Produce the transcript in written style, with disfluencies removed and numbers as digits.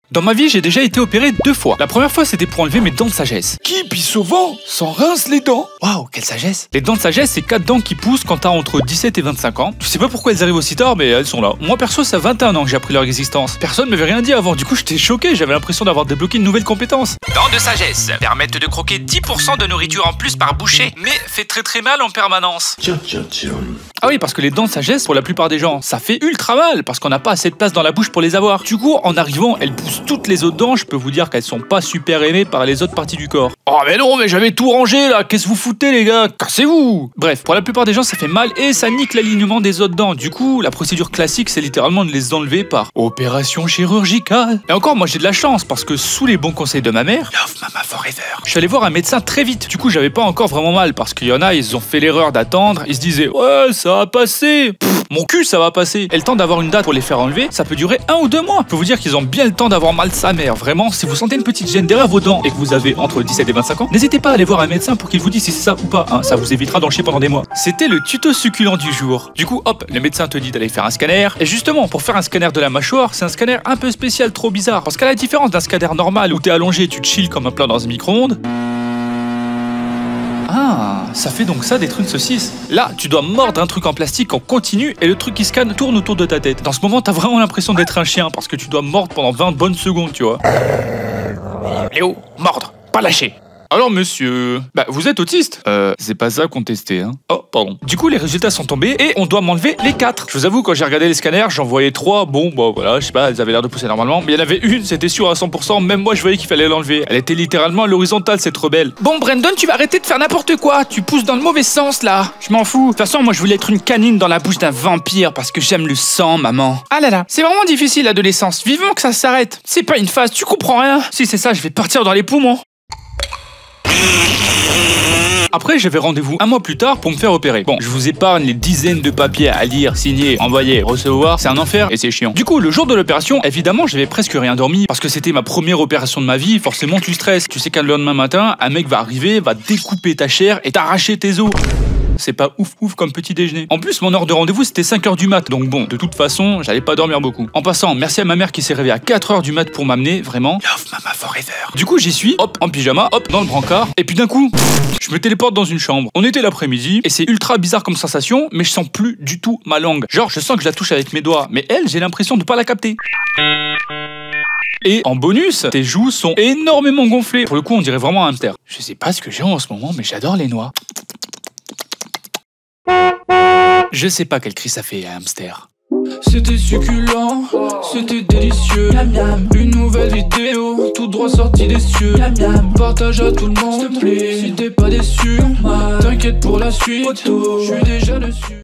Dans ma vie, j'ai déjà été opéré 2 fois. La première fois, c'était pour enlever mes dents de sagesse. Qui pisse au vent sans rince les dents? Waouh, quelle sagesse! Les dents de sagesse, c'est 4 dents qui poussent quand t'as entre 17 et 25 ans. Je sais pas pourquoi elles arrivent aussi tard, mais elles sont là. Moi, perso, ça fait 21 ans que j'ai appris leur existence. Personne m'avait rien dit avant, du coup, j'étais choqué, j'avais l'impression d'avoir débloqué une nouvelle compétence. Dents de sagesse permettent de croquer 10% de nourriture en plus par bouchée, mais fait très mal en permanence. Ah oui, parce que les dents de sagesse, pour la plupart des gens, ça fait ultra mal, parce qu'on n'a pas assez de place dans la bouche pour les avoir. Du coup, en arrivant, elles poussent toutes les autres dents, je peux vous dire qu'elles sont pas super aimées par les autres parties du corps. Oh mais non, mais j'avais tout rangé là, qu'est-ce que vous foutez les gars? Cassez-vous! Bref, pour la plupart des gens, ça fait mal et ça nique l'alignement des autres dents. Du coup, la procédure classique, c'est littéralement de les enlever par opération chirurgicale. Et encore, moi j'ai de la chance, parce que sous les bons conseils de ma mère, Love Mama Forever. je suis allé voir un médecin très vite. Du coup, j'avais pas encore vraiment mal, parce qu'il y en a, ils ont fait l'erreur d'attendre, ils se disaient ouais, ça va passer. Mon cul, ça va passer. Et le temps d'avoir une date pour les faire enlever, ça peut durer 1 ou 2 mois. Je peux vous dire qu'ils ont bien le temps d'avoir mal sa mère. Vraiment, si vous sentez une petite gêne derrière vos dents et que vous avez entre 17 et 25 ans, n'hésitez pas à aller voir un médecin pour qu'il vous dise si c'est ça ou pas. Hein, ça vous évitera d'en chier pendant des mois. C'était le tuto succulent du jour. Du coup, hop, le médecin te dit d'aller faire un scanner. Et justement, pour faire un scanner de la mâchoire, c'est un scanner un peu spécial, trop bizarre. Parce qu'à la différence d'un scanner normal où t'es allongé, tu te chill comme un plat dans un micro-ondes. Ah, ça fait donc ça d'être une saucisse. Là, tu dois mordre un truc en plastique en continu et le truc qui scanne tourne autour de ta tête. Dans ce moment, t'as vraiment l'impression d'être un chien parce que tu dois mordre pendant 20 bonnes secondes, tu vois. Léo, mordre, pas lâcher. Alors monsieur, bah vous êtes autiste? C'est pas ça qu'on testait, hein. Oh, pardon. Du coup, les résultats sont tombés et on doit m'enlever les 4. Je vous avoue, quand j'ai regardé les scanners, j'en voyais 3. Bon, bah voilà, je sais pas, elles avaient l'air de pousser normalement. Mais il y en avait une, c'était sûr à 100%, même moi je voyais qu'il fallait l'enlever. Elle était littéralement à l'horizontale, cette rebelle. Bon Brandon, tu vas arrêter de faire n'importe quoi, tu pousses dans le mauvais sens là. Je m'en fous. De toute façon, moi je voulais être une canine dans la bouche d'un vampire parce que j'aime le sang, maman. Ah là là, c'est vraiment difficile l'adolescence, vivement que ça s'arrête. C'est pas une phase, tu comprends rien. Si c'est ça, je vais partir dans les poumons. Après, j'avais rendez-vous 1 mois plus tard pour me faire opérer. Bon, je vous épargne les dizaines de papiers à lire, signer, envoyer, recevoir. C'est un enfer et c'est chiant. Du coup, le jour de l'opération, évidemment, j'avais presque rien dormi parce que c'était ma première opération de ma vie. Forcément, tu stresses. Tu sais qu'un lendemain matin, un mec va arriver, va découper ta chair et t'arracher tes os. C'est pas ouf comme petit déjeuner. En plus, mon heure de rendez-vous, c'était 5h du mat. Donc bon, de toute façon, j'allais pas dormir beaucoup. En passant, merci à ma mère qui s'est réveillée à 4h du mat pour m'amener, vraiment. Love Mama Forever. Du coup, j'y suis, hop, en pyjama, hop, dans le brancard. Et puis d'un coup, je me téléporte dans une chambre. On était l'après-midi et c'est ultra bizarre comme sensation, mais je sens plus du tout ma langue. Genre, je sens que je la touche avec mes doigts, mais elle, j'ai l'impression de pas la capter. Et en bonus, tes joues sont énormément gonflées. Pour le coup, on dirait vraiment un hamster. Je sais pas ce que j'ai en ce moment, mais j'adore les noix. Je sais pas quel cri ça fait, un hamster. C'était succulent, c'était délicieux. Miam miam. Une nouvelle vidéo, tout droit sorti des cieux. Miam miam. Partage à tout le monde, s'il te plaît. Si t'es pas déçu, t'inquiète pour la suite. Je suis déjà dessus.